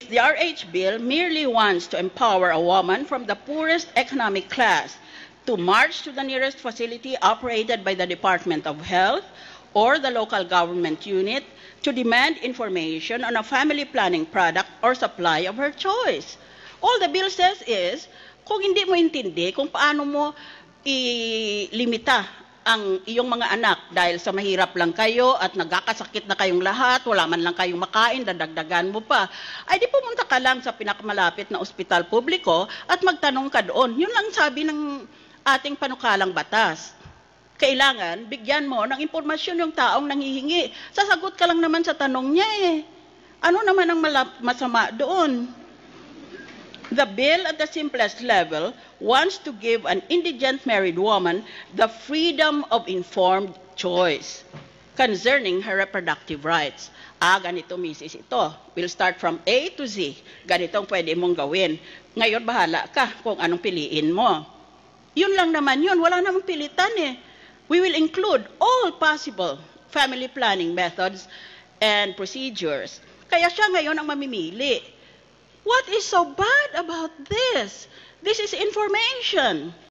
The RH bill merely wants to empower a woman from the poorest economic class to march to the nearest facility operated by the Department of Health or the local government unit to demand information on a family planning product or supply of her choice. All the bill says is, kung hindi mo intindi kung paano mo ilimita ang iyong mga anak dahil sa mahirap lang kayo at nagkakasakit na kayong lahat, wala man lang kayong makain, dadagdagan mo pa, ay di pumunta ka lang sa pinakamalapit na ospital publiko at magtanong ka doon. Yun lang sabi ng ating panukalang batas. Kailangan, bigyan mo ng impormasyon yung taong nanghihingi. Sasagot ka lang naman sa tanong niya eh. Ano naman ang masama doon? The bill at the simplest level wants to give an indigent married woman the freedom of informed choice concerning her reproductive rights. Ganito misis ito. We'll start from A to Z. Ganitong pwede mong gawin. Ngayon, bahala ka kung anong piliin mo. Yun lang naman yun. Wala namang pilitan eh. We will include all possible family planning methods and procedures. Kaya siya ngayon ang mamimili. What is so bad about this? This is information.